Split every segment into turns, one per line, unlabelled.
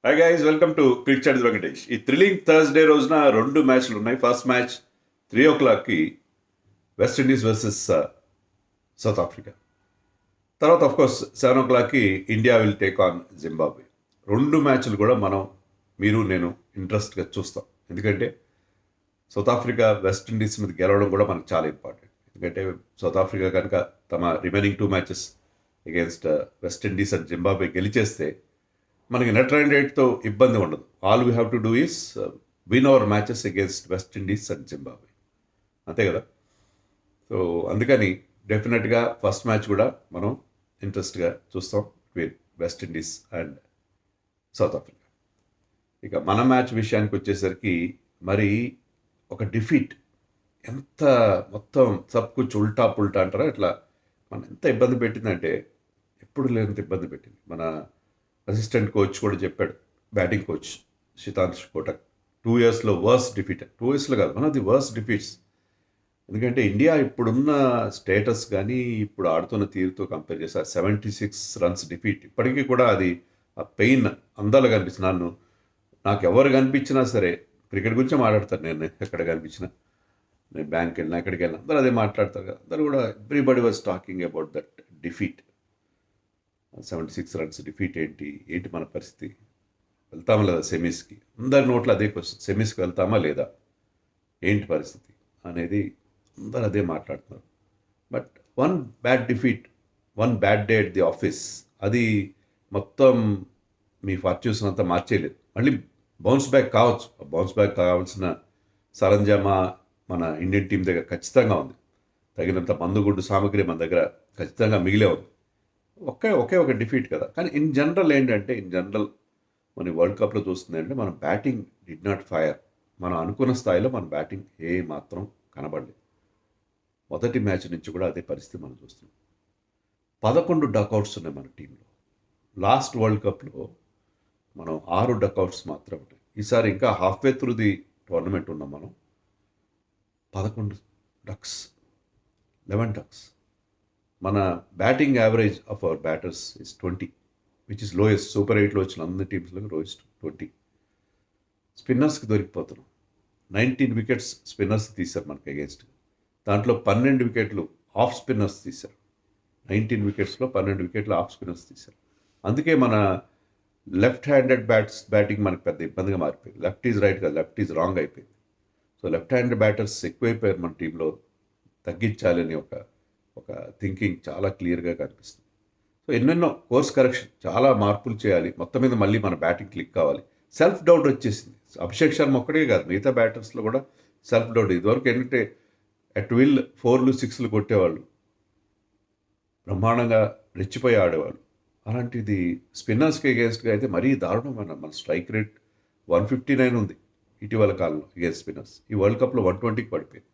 Hi guys, welcome to Cric Chat Venkatesh. ఈ thrilling Thursday రోజున 2 మ్యాచ్లు ఉన్నాయి. ఫస్ట్ మ్యాచ్ 3 o'clockకి వెస్టిండీస్ వర్సెస్ సౌత్ ఆఫ్రికా. తర్వాత ఆఫ్కోర్స్ 7 o'clockకి India will take on Zimbabwe. 2 మ్యాచ్లు కూడా మీరు నేను ఇంట్రెస్ట్గా చూస్తాం. ఎందుకంటే సౌత్ ఆఫ్రికా వెస్టిండీస్ మీద గెలవడం కూడా మనకు చాలా ఇంపార్టెంట్. ఎందుకంటే సౌత్ ఆఫ్రికా కనుక తమ remaining 2 matches against West Indies and Zimbabwe గెలిచేస్తే మనకి నెట్ రన్ రేట్తో ఇబ్బంది ఉండదు. All we have to do is win our matches against West Indies and Zimbabwe. అంతే కదా. సో అందుకని డెఫినెట్గా ఫస్ట్ మ్యాచ్ కూడా మనం ఇంట్రెస్ట్గా చూస్తాం between west Indies and south Africa. ఇక మన మ్యాచ్ విషయానికి వచ్చేసరికి మరి ఒక డిఫీట్ ఎంత మొత్తం సబ్ కుచ్ ఉల్టా పుల్టా అంటారా, ఇట్లా మనం ఎంత ఇబ్బంది పెట్టిందంటే ఎప్పుడు లేనంత ఇబ్బంది పెట్టింది. మన అసిస్టెంట్ కోచ్ కూడా చెప్పాడు, బ్యాటింగ్ కోచ్ శితాంష్ కోటక్, 2 yearsలో వర్స్ట్ డిఫీట్. 2 yearsలో కాదు, one of the worst defeats. ఎందుకంటే ఇండియా ఇప్పుడున్న స్టేటస్ కానీ ఇప్పుడు ఆడుతున్న తీరుతో కంపేర్ చేస్తే 76 runs డిఫీట్ ఇప్పటికీ కూడా అది ఆ పెయిన్ అందాలు కనిపిస్తుంది. నాకు ఎవరు కనిపించినా సరే, క్రికెట్ గురించే మాట్లాడతారు. నేను ఎక్కడ కనిపించినా, నేను బ్యాంక్కి వెళ్ళినా ఎక్కడికి వెళ్ళినా అందరూ అదే మాట్లాడతారు కదా. అందరూ కూడా everybody was talking about that defeat. 76 runs defeat ఏంటి మన పరిస్థితి, వెళ్తామా లేదా సెమీస్కి? అందరి నోట్లో అదే క్వశ్చన్, సెమీస్కి వెళ్తామా లేదా, ఏంటి పరిస్థితి అనేది అందరు అదే మాట్లాడుతున్నారు. But one bad defeat, one bad day at the office, అది మొత్తం మీ ఫార్చ్యూన్స్ అంతా మార్చేయలేదు. మళ్ళీ బౌన్స్ బ్యాక్ కావచ్చు. బౌన్స్ బ్యాక్ కావాల్సిన సరంజామా మన ఇండియన్ టీం దగ్గర ఖచ్చితంగా ఉంది. తగినంత మందుగుడ్డు సామగ్రి మన దగ్గర ఖచ్చితంగా మిగిలే ఉంది. ఒకే ఒక డిఫీట్ కదా. కానీ ఇన్ జనరల్ ఏంటంటే, మన వరల్డ్ కప్లో చూస్తుంది అంటే మన బ్యాటింగ్ డిడ్ నాట్ ఫైర్. మనం అనుకున్న స్థాయిలో మన బ్యాటింగ్ ఏ మాత్రం కనబడలేదు. మొదటి మ్యాచ్ నుంచి కూడా అదే పరిస్థితి మనం చూస్తున్నాం. 11 డక్అవుట్స్ ఉన్నాయి మన టీంలో. లాస్ట్ వరల్డ్ కప్లో మనం 6 డక్అవుట్స్ మాత్రం ఉంటాయి. ఈసారి ఇంకా హాఫ్వే త్రూ ది టోర్నమెంట్ ఉన్నాం మనం. 11 డక్స్, 11 డక్స్. మన batting average of our batters is 20, which is lowest. Super 8లో వచ్చిన అన్ని టీమ్స్లో లోయెస్ట్ 20. స్పిన్నర్స్కి దొరికిపోతున్నాం. 19 వికెట్స్ స్పిన్నర్స్ తీశారు మనకి అగేన్స్ట్. దాంట్లో 12 వికెట్లు ఆఫ్ స్పిన్నర్స్ తీశారు. 19 వికెట్స్లో 12 వికెట్లు ఆఫ్ స్పిన్నర్స్ తీశారు. అందుకే మన లెఫ్ట్ హ్యాండెడ్ బ్యాటింగ్ మనకు పెద్ద ఇబ్బందిగా మారిపోయింది. లెఫ్ట్ ఈజ్ రైట్ కాదు, లెఫ్ట్ ఈజ్ రాంగ్ అయిపోయింది. సో లెఫ్ట్ హ్యాండెడ్ బ్యాటర్స్ ఎక్కువైపోయారు మన టీంలో. తగ్గించాలని ఒక థింకింగ్ చాలా క్లియర్గా కనిపిస్తుంది. సో ఎన్నెన్నో కోర్స్ కరెక్షన్, చాలా మార్పులు చేయాలి. మొత్తం మీద మళ్ళీ మన బ్యాటింగ్ క్లిక్ కావాలి. సెల్ఫ్ డౌట్ వచ్చేసింది. అభిషేక్ శర్మ ఒక్కడే కాదు, మిగతా బ్యాటర్స్లో కూడా సెల్ఫ్ డౌట్. ఇదివరకు ఏంటంటే అట్ విల్ 4లు 6లు కొట్టేవాళ్ళు, బ్రహ్మాండంగా రెచ్చిపోయి ఆడేవాళ్ళు. అలాంటిది స్పిన్నర్స్కి అగేన్స్ట్గా అయితే మరీ దారుణమైన మన స్ట్రైక్ రేట్ 159 ఉంది ఇటీవల కాలంలో అగేన్స్ట్ స్పిన్నర్స్. ఈ వరల్డ్ కప్లో 120కి పడిపోయింది.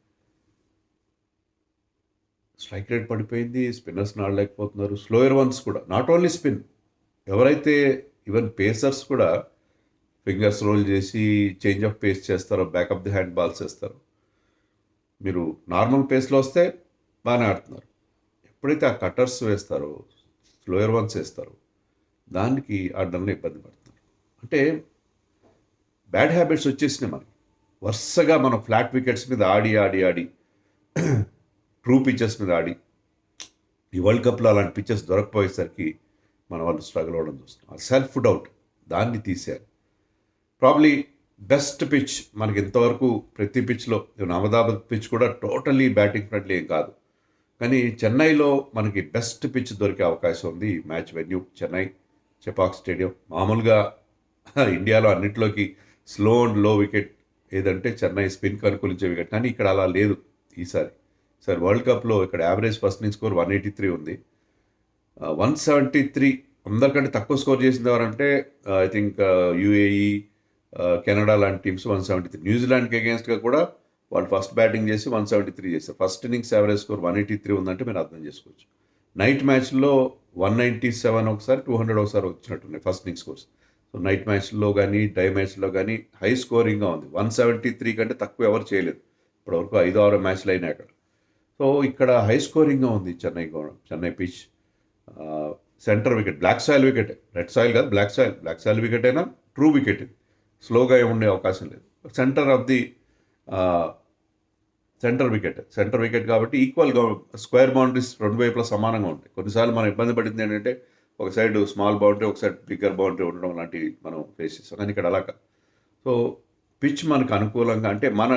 స్ట్రైక్ రేట్ పడిపోయింది. స్పిన్నర్స్ ఆడలేకపోతున్నారు. స్లోయర్ వన్స్ కూడా, నాట్ ఓన్లీ స్పిన్, ఎవరైతే ఈవెన్ పేసర్స్ కూడా ఫింగర్స్ రోల్ చేసి చేంజ్ ఆఫ్ పేస్ చేస్తారో, బ్యాకప్ ది హ్యాండ్ బాల్స్ వేస్తారో, మీరు నార్మల్ పేస్లో వస్తే బాగానే ఆడుతున్నారు. ఎప్పుడైతే ఆ కటర్స్ వేస్తారో, స్లోయర్ వన్స్ వేస్తారో, దానికి ఆడడంలో ఇబ్బంది పడుతున్నారు. అంటే బ్యాడ్ హ్యాబిట్స్ వచ్చేసినాయి మనకి. వరుసగా మనం ఫ్లాట్ వికెట్స్ మీద ఆడి ట్రూ పిచ్చెస్ మీద ఆడి ఈ వరల్డ్ కప్లో అలాంటి పిచ్చెస్ దొరకపోయేసరికి మన వాళ్ళు స్ట్రగుల్ అవ్వడం చూస్తున్నాం. ఆ సెల్ఫ్ డౌట్, దాన్ని తీసేయాలి. ప్రాబ్లీ బెస్ట్ పిచ్ మనకి ఇంతవరకు ప్రతి పిచ్లో, అహ్మదాబాద్ పిచ్ కూడా టోటల్లీ బ్యాటింగ్ ఫ్రెండ్లీ ఏం కాదు, కానీ చెన్నైలో మనకి బెస్ట్ పిచ్ దొరికే అవకాశం ఉంది. Match venue Chennai Chepauk stadium. మామూలుగా ఇండియాలో అన్నింటిలోకి స్లో అండ్ లో వికెట్ ఏదంటే చెన్నై, స్పిన్కి అనుకూలించే వికెట్. కానీ ఇక్కడ అలా లేదు ఈసారి. వరల్డ్ కప్లో ఇక్కడ యావరేజ్ ఫస్ట్ ఇన్నింగ్స్ స్కోర్ 183 ఉంది. 173 అందరికంటే తక్కువ స్కోర్ చేసింది ఎవరంటే ఐ థింక్ యూఏఈ, కెనడా లాంటి టీమ్స్ 173. న్యూజిలాండ్కి అగేన్స్ట్గా కూడా వాళ్ళు ఫస్ట్ బ్యాటింగ్ చేసి 173 చేశారు. ఫస్ట్ ఇన్నింగ్స్ యావరేజ్ స్కోర్ 183 ఉందంటే మీరు అర్థం చేసుకోవచ్చు. నైట్ మ్యాచ్లో 197 ఒకసారి, 200 ఒకసారి వచ్చినట్టున్నాయి first innings scores. So night మ్యాచ్లో కానీ డే మ్యాచ్లో కానీ హై స్కోరింగ్గా ఉంది. 173 కంటే తక్కువ ఎవరు చేయలేదు ఇప్పటివరకు. 5-6 మ్యాచ్లు అయినాయి అక్కడ. సో ఇక్కడ హై స్కోరింగ్గా ఉంది Chennai pitch. Centre wicket, black soil wicket, red soil కాదు, బ్లాక్ సాయిల్ వికెట్ అయినా ట్రూ వికెట్ ఇది, స్లోగా ఉండే అవకాశం లేదు. Centre of the centre wicket కాబట్టి ఈక్వల్గా స్క్వేర్ బౌండరీస్ రెండు వైపులా సమానంగా ఉంటాయి. కొన్నిసార్లు మనం ఇబ్బంది పడింది ఏంటంటే ఒక సైడ్ స్మాల్ బౌండరీ, ఒక సైడ్ బిగ్గర్ బౌండరీ ఉండడం లాంటివి మనం ఫేస్ చేస్తాం. కానీ ఇక్కడ అలా కాదు. సో పిచ్ మనకు అనుకూలంగా, అంటే మన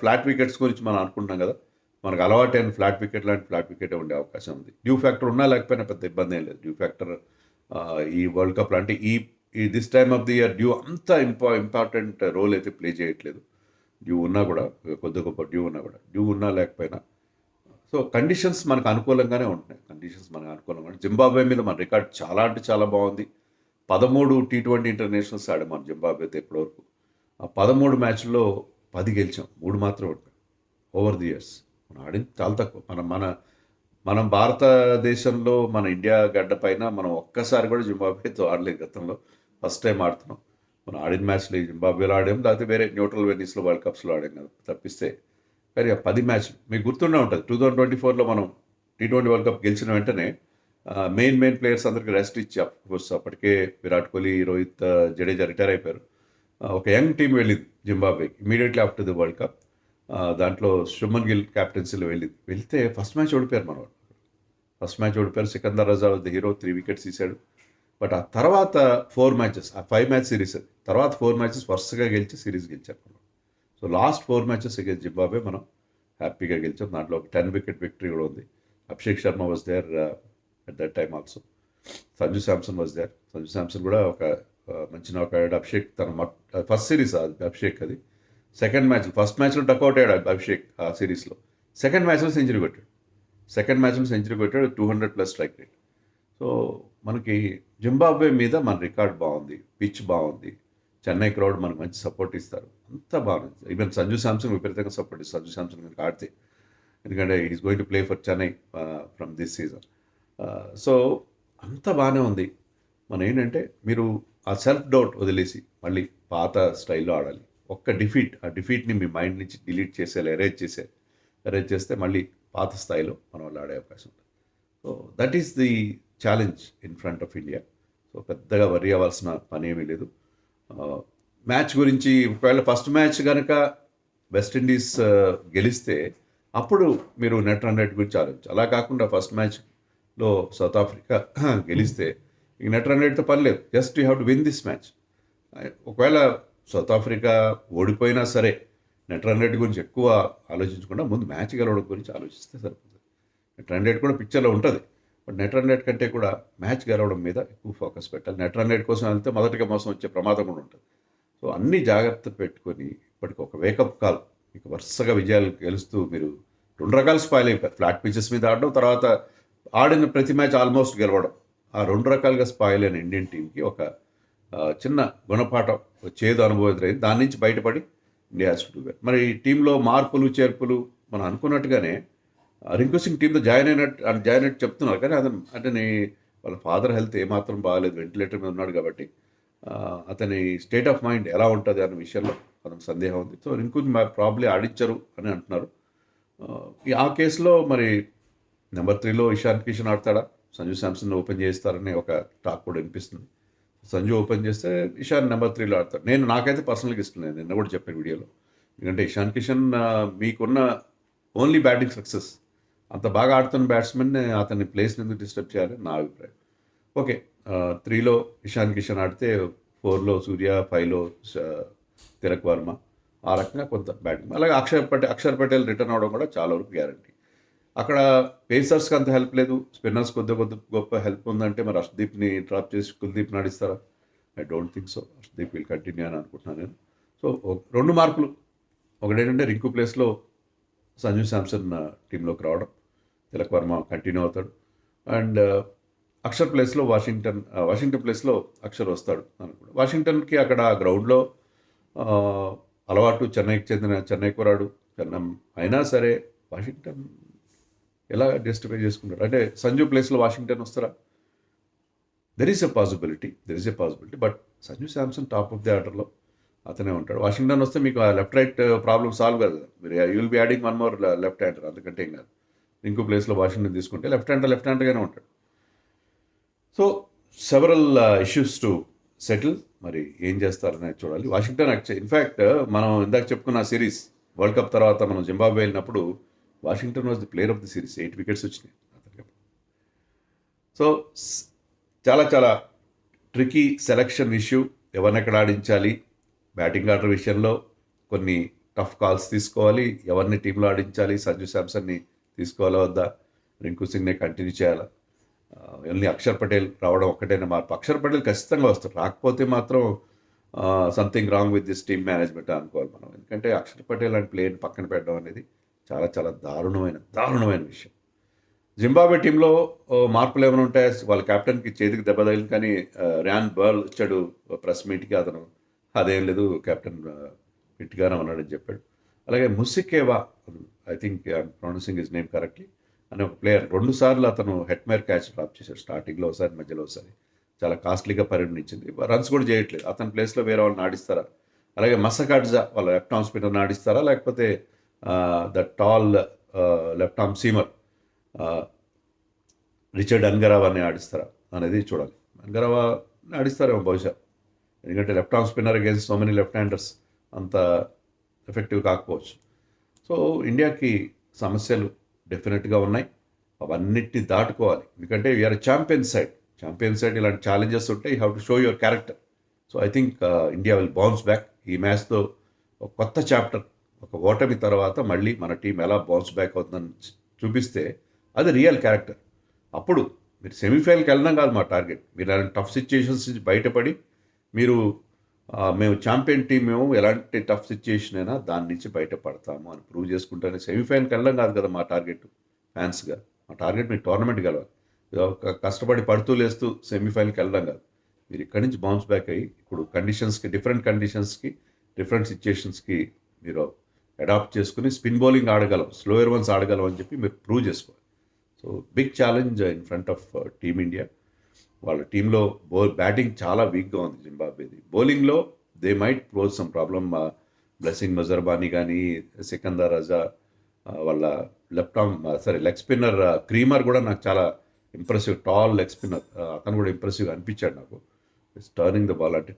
ఫ్లాట్ వికెట్స్ గురించి మనం అనుకుంటున్నాం కదా, మనకు అలవాటైన ఫ్లాట్ వికెట్ లాంటి ఫ్లాట్ వికెటే ఉండే అవకాశం ఉంది. డ్యూ ఫ్యాక్టర్ ఉన్నా లేకపోయినా పెద్ద ఇబ్బంది ఏం లేదు. డ్యూ ఫ్యాక్టర్ ఈ వరల్డ్ కప్లో అంటే ఈ this time of the year due అంత ఇంపార్టెంట్ రోల్ అయితే ప్లే చేయట్లేదు. డ్యూ ఉన్నా కూడా, కొద్ది గొప్ప డ్యూ ఉన్నా లేకపోయినా, సో కండిషన్స్ మనకు అనుకూలంగానే ఉంటున్నాయి. జింబాబ్వే మీద మన రికార్డ్ చాలా అంటే చాలా బాగుంది. 13 T20 ఇంటర్నేషనల్స్ ఆడాం మన జింబాబ్వేతో ఇప్పటివరకు. ఆ 13 మ్యాచ్ల్లో 10 గెలిచాం, 3 మాత్రం ఉంటాయి ఓవర్ ది ఇయర్స్. మనం ఆడింది చాలా తక్కువ. మనం భారతదేశంలో, మన ఇండియా గడ్డ పైన మనం ఒక్కసారి కూడా జింబాబ్వేతో ఆడలేదు గతంలో. ఫస్ట్ టైం ఆడుతున్నాం. మనం ఆడిన మ్యాచ్లు జింబాబ్వేలో ఆడాం, లేకపోతే వేరే న్యూట్రల్ వెన్యూస్లో వరల్డ్ కప్స్లో ఆడాం కదా తప్పిస్తే. కానీ ఆ 10 మ్యాచ్లు మీకు గుర్తుండే ఉంటుంది. 2024లో మనం T20 వరల్డ్ కప్ గెలిచిన వెంటనే మెయిన్ ప్లేయర్స్ అందరికీ రెస్ట్ ఇచ్చి, అఫ్కోర్స్ అప్పటికే విరాట్ కోహ్లీ, రోహిత్, జడేజా రిటైర్ అయిపోయారు. ఒక యంగ్ టీం వెళ్ళింది జింబాబ్వేకి immediately after the world cup. దాంట్లో శుభ్మన్ గిల్ క్యాప్టెన్సీలో వెళ్తే ఫస్ట్ మ్యాచ్ ఓడిపోయారు మన వాళ్ళు. సికందర్ రజా ది హీరో 3 వికెట్స్ తీశాడు. బట్ ఆ తర్వాత 4 మ్యాచెస్, ఆ 5 మ్యాచ్ సిరీస్ తర్వాత 4 మ్యాచెస్ వరుసగా గెలిచి సిరీస్ గెలిచారు. So last 4 matches against Zimbabwe మనం హ్యాపీగా గెలిచాం. దాంట్లో ఒక 10 వికెట్ విక్టరీ కూడా ఉంది. Abhishek Sharma was there at that time also. Sanju Samson was there. Sanju Samson కూడా ఒక మంచి నాక్ ఆడాడు. అభిషేక్ తన ఫస్ట్ సిరీస్ అభిషేక్ అది. సెకండ్ మ్యాచ్, ఫస్ట్ మ్యాచ్లో డక్అవుట్ అయ్యాడు అభిషేక్ ఆ సిరీస్లో. సెకండ్ మ్యాచ్లో సెంచరీ కొట్టాడు. 200+ స్ట్రైక్ రేట్. సో మనకి జింబాబ్వే మీద మన రికార్డ్ బాగుంది, పిచ్ బాగుంది, చెన్నై క్రౌడ్ మనకు మంచి సపోర్ట్ ఇస్తారు, అంతా బాగుంది. ఈవెన్ సంజు శాంసన్ విపరీతంగా సపోర్ట్ ఇస్తారు. సంజు శాంసన్ కనుక ఆడితే, ఎందుకంటే is going to play for Chennai from this season. So అంతా బాగానే ఉంది. మనం ఏంటంటే మీరు ఆ సెల్ఫ్ డౌట్ వదిలేసి మళ్ళీ పాత స్టైల్లో ఆడాలి. ఒక్క ఆ డిఫీట్ని మీ మైండ్ నుంచి డిలీట్ చేసేయాలి, ఎరేజ్ చేస్తే మళ్ళీ పాత స్థాయిలో మనం వాళ్ళు ఆడే అవకాశం ఉంటుంది. So that is the challenge in front of India. So పెద్దగా వరి అవ్వాల్సిన పని ఏమీ లేదు. మ్యాచ్ గురించి ఒకవేళ ఫస్ట్ మ్యాచ్ కనుక వెస్టిండీస్ గెలిస్తే అప్పుడు మీరు నెట్ రన్ రేట్ గురించి ఆలోచించాలి. అలా కాకుండా ఫస్ట్ మ్యాచ్లో సౌత్ ఆఫ్రికా గెలిస్తే ఈ నెట్ రన్ రేట్తో పని లేదు. Just you have to win this match. ఒకవేళ సౌత్ ఆఫ్రికా ఓడిపోయినా సరే నెట్ రన్ రేట్ గురించి ఎక్కువ ఆలోచించకుండా ముందు మ్యాచ్ గెలవడం గురించి ఆలోచిస్తే సరిపోతుంది. నెట్ రన్ రేట్ కూడా పిక్చర్లో ఉంటుంది, బట్ నెట్ రన్ రేట్ కంటే కూడా మ్యాచ్ గెలవడం మీద ఎక్కువ ఫోకస్ పెట్టాలి. నెట్ రన్ రేట్ కోసం వెళ్తే మొదటిగా మోసం వచ్చే ప్రమాదం కూడా ఉంటుంది. సో అన్ని జాగ్రత్త పెట్టుకొని ఇప్పటికి ఒక వేకప్ కాల్. మీకు వరుసగా విజయాలు గెలుస్తూ మీరు 2 రకాలు స్పాయిల్ అయిపోయారు. ఫ్లాట్ పిచెస్ మీద ఆడడం, తర్వాత ఆడిన ప్రతి మ్యాచ్ ఆల్మోస్ట్ గెలవడం. ఆ 2 రకాలుగా స్పాయిల్ అయిన ఇండియన్ టీంకి ఒక చిన్న గుణపాఠం, చేదు అనుభవం ఎదురైంది. దాని నుంచి బయటపడి India has to do well. మరి టీంలో మార్పులు చేర్పులు మనం అనుకున్నట్టుగానే రింకు సింగ్ టీంలో జాయిన్ అయినట్టు చెప్తున్నారు. కానీ అతని వాళ్ళ ఫాదర్ హెల్త్ ఏమాత్రం బాగాలేదు, వెంటిలేటర్ మీద ఉన్నాడు. కాబట్టి అతని స్టేట్ ఆఫ్ మైండ్ ఎలా ఉంటుంది అన్న విషయంలో అతనికి సందేహం ఉంది. సో రింకు ప్రాబ్లీ ఆడించరు అని అంటున్నారు. ఆ కేసులో మరి నెంబర్ 3లో ఇషాన్ కిషన్ ఆడతాడా, సంజు శాంసన్ ఓపెన్ చేస్తారని ఒక టాక్ కూడా వినిపిస్తుంది. సంజు ఓపెన్ చేస్తే ఇషాన్ నెంబర్ 3లో ఆడతాడు. నాకైతే పర్సనల్గా ఇష్టం లేదు, నిన్న కూడా చెప్పాను వీడియోలో. ఎందుకంటే ఇషాన్ కిషన్ మీకున్న ఓన్లీ బ్యాటింగ్ సక్సెస్, అంత బాగా ఆడుతున్న బ్యాట్స్మెన్ అతని ప్లేస్ని ఎందుకు డిస్టర్బ్ చేయాలని నా అభిప్రాయం. ఓకే, 3లో ఇషాన్ కిషన్ ఆడితే 4లో సూర్య, 5లో తిలక్ వర్మ, ఆ రకంగా కొంత బ్యాటింగ్. అలాగే అక్షర్ పటేల్ రిటర్న్ అవడం కూడా చాలా వరకు గ్యారంటీ. అక్కడ పేసర్స్కి అంత హెల్ప్ లేదు, స్పిన్నర్స్ కొద్ది గొప్ప హెల్ప్ ఉందంటే మరి హర్షదీప్ని డ్రాప్ చేసి కుల్దీప్ని ఆడిస్తారా? I don't think so. Harshdeep will continue అని అనుకుంటున్నాను నేను. సో 2 మార్పులు, ఒకటేంటంటే రింకు ప్లేస్లో సంజు శాంసన్ టీంలోకి రావడం, తిలక్ వర్మ కంటిన్యూ అవుతాడు, అండ్ అక్షర్ ప్లేస్లో వాషింగ్టన్ ప్లేస్లో అక్షర్ వస్తాడు అనుకుంటా. వాషింగ్టన్కి అక్కడ గ్రౌండ్లో అలవాటు, చెన్నైకి చెందిన చెన్నై కురాడు, అయినా సరే వాషింగ్టన్ ఎలా జస్టిఫై చేసుకుంటారు? అంటే సంజు ప్లేస్లో వాషింగ్టన్ వస్తారా? There is a possibility. But Sanju Samson top of the ఆర్డర్లో అతనే ఉంటాడు. వాషింగ్టన్ వస్తే మీకు ఆ లెఫ్ట్ రైట్ ప్రాబ్లమ్ సాల్వ్ కాదు కదా. మీరు you will be adding 1 more left hander, అందుకంటే ఏం కాదు. ఇంకో ప్లేస్లో వాషింగ్టన్ తీసుకుంటే లెఫ్ట్ హ్యాండర్గానే ఉంటాడు. So several issues to settle. మరి ఏం చేస్తారనేది చూడాలి. వాషింగ్టన్ ఇన్ఫ్యాక్ట్ మనం ఇందాక చెప్పుకున్న సిరీస్ వరల్డ్ కప్ తర్వాత మనం జింబాబ్వే వెళ్ళినప్పుడు Washington was the player of the series. 8 wickets వచ్చినాయి అతనికి. సో చాలా చాలా ట్రికీ సెలక్షన్ ఇష్యూ. ఎవరిని ఎక్కడ ఆడించాలి, బ్యాటింగ్ ఆర్డర్ విషయంలో కొన్ని టఫ్ కాల్స్ తీసుకోవాలి. ఎవరిని టీంలో ఆడించాలి, సంజు శాంసన్ని తీసుకోవాలా వద్దా, రింకు సింగ్నే కంటిన్యూ చేయాలా, ఓన్లీ అక్షర్ పటేల్ రావడం ఒక్కటైనా మార్పు. అక్షర్ పటేల్ ఖచ్చితంగా వస్తారు, రాకపోతే మాత్రం something wrong with this team management అనుకోవాలి మనం. ఎందుకంటే అక్షర్ పటేల్ అండ్ ప్లేయర్ని పక్కన పెట్టడం అనేది చాలా చాలా దారుణమైన విషయం. జింబాబ్వే టీంలో మార్పులు ఏమైనా ఉంటాయి, వాళ్ళ కెప్టెన్కి చేతికి దెబ్బ తగిలింది, కానీ ర్యాన్ బర్ల్ వచ్చాడు ప్రెస్ మీట్కి, అతను అదేం లేదు కెప్టెన్ ఫిట్గానే ఉన్నాడని చెప్పాడు. అలాగే Musekiwa, I think I'm pronouncing his name correctly, అనే ఒక ప్లేయర్ 2 సార్లు అతను హెట్మేర్ క్యాచ్ డ్రాప్ చేశాడు. స్టార్టింగ్లో ఒకసారి, మధ్యలో ఒకసారి. చాలా కాస్ట్లీగా పరిగణించింది. రన్స్ కూడా చేయట్లేదు. అతని ప్లేస్లో వేరే వాళ్ళని ఆడిస్తారా? అలాగే మసకాడ్జా వాళ్ళ లెఫ్ట్ ఆర్మ్ స్పిన్నర్ని ఆడిస్తారా, లేకపోతే the tall left arm seamer Richard అన్గరావాని ఆడిస్తారా అనేది చూడాలి. అన్గరావా ఆడిస్తారేమో బహుశా, ఎందుకంటే left arm spinner against so many left handers అంత ఎఫెక్టివ్ కాకపోవచ్చు. సో ఇండియాకి సమస్యలు డెఫినెట్గా ఉన్నాయి. అవన్నిటిని దాటుకోవాలి, ఎందుకంటే వీఆర్ ఛాంపియన్ సైడ్. ఇలాంటి ఛాలెంజెస్ ఉంటాయి. You have to show your character. So I think India will bounce back. ఈ మ్యాచ్తో ఒక కొత్త చాప్టర్, ఒక ఓటమి తర్వాత మళ్ళీ మన టీం ఎలా బౌన్స్ బ్యాక్ అవుతుందని చూపిస్తే అది రియల్ క్యారెక్టర్. అప్పుడు మీరు సెమీఫైనల్కి వెళ్ళడం కాదు మా టార్గెట్. మీరు అలాంటి టఫ్ సిచ్యుయేషన్స్ నుంచి బయటపడి మీరు మేము ఛాంపియన్ టీం, మేము ఎలాంటి టఫ్ సిచ్యుయేషన్ అయినా దాని నుంచి బయటపడతాము అని ప్రూవ్ చేసుకుంటేనే సెమీఫైనల్కి వెళ్ళడం కాదు కదా మా టార్గెట్. ఫ్యాన్స్గా మా టార్గెట్ మీరు టోర్నమెంట్ గెలవాలి. కష్టపడి పడుతూ లేస్తూ సెమీఫైనల్కి వెళ్ళడం కాదు. మీరు ఇక్కడి నుంచి బౌన్స్ బ్యాక్ అయ్యి ఇప్పుడు డిఫరెంట్ కండిషన్స్కి డిఫరెంట్ సిచ్యుయేషన్స్కి మీరు అడాప్ట్ చేసుకుని స్పిన్ బౌలింగ్ ఆడగలం, స్లోయర్ వన్స్ ఆడగలం అని చెప్పి మీరు ప్రూవ్ చేసుకోవాలి. So big challenge in front of Team India. వాళ్ళ టీంలో బ్యాటింగ్ చాలా వీక్గా ఉంది జింబాబ్వేది. బౌలింగ్లో they might pose some problem. Blessing Muzarabani కానీ, సికందర్ రజా, వాళ్ళ లెగ్ స్పిన్నర్ క్రీమర్ కూడా నాకు చాలా ఇంప్రెసివ్, టాల్ లెగ్ స్పిన్నర్, అతను కూడా ఇంప్రెసివ్గా అనిపించాడు నాకు. ఇట్స్ టర్నింగ్ ద బాల్ అంటే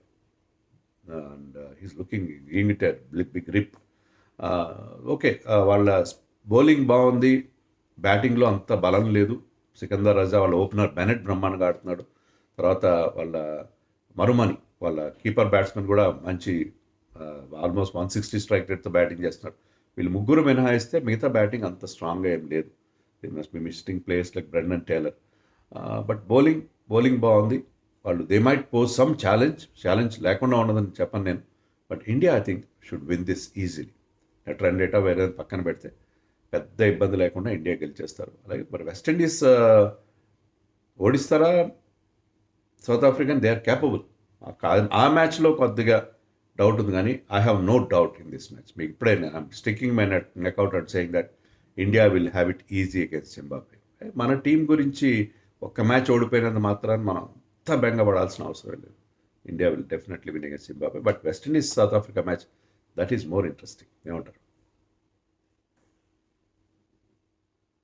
and he's looking giving it big rip. Okay, వాళ్ళ బౌలింగ్ బాగుంది, బ్యాటింగ్లో అంత బలం లేదు. సికందర్ రజా వాళ్ళ ఓపెనర్ బెనెట్ బ్రహ్మాండంగా ఆడుతున్నాడు. తర్వాత వాళ్ళ మరుమని వాళ్ళ కీపర్ బ్యాట్స్మెన్ కూడా మంచి ఆల్మోస్ట్ 160 స్ట్రైక్ రేట్తో బ్యాటింగ్ చేస్తున్నాడు. వీళ్ళు ముగ్గురు మినహాయిస్తే మిగతా బ్యాటింగ్ అంత స్ట్రాంగ్గా ఏం లేదు. They must be missing players like Brendon Taylor. But bowling బాగుంది. వాళ్ళు they might pose some challenge లేకుండా ఉండదని చెప్పను నేను. But India I think should win this easily. Run data వేరే పక్కన పెడితే పెద్ద ఇబ్బంది లేకుండా ఇండియా గెలిచేస్తారు. అలాగే మరి వెస్టిండీస్ ఓడిస్తారా South African? They are capable. ఆ మ్యాచ్లో కొద్దిగా డౌట్ ఉంది, కానీ I have no doubt in this match. మీకు ఇప్పుడే I'm sticking my neck out and saying that India will have it easy against Zimbabwe. మన టీం గురించి ఒక్క మ్యాచ్ ఓడిపోయినంత మాత్రాన్ని మనం అంత బెంగపడాల్సిన అవసరం లేదు. India will definitely win against Zimbabwe. But West Indies south Africa match, that is more interesting. ఏమంటారు?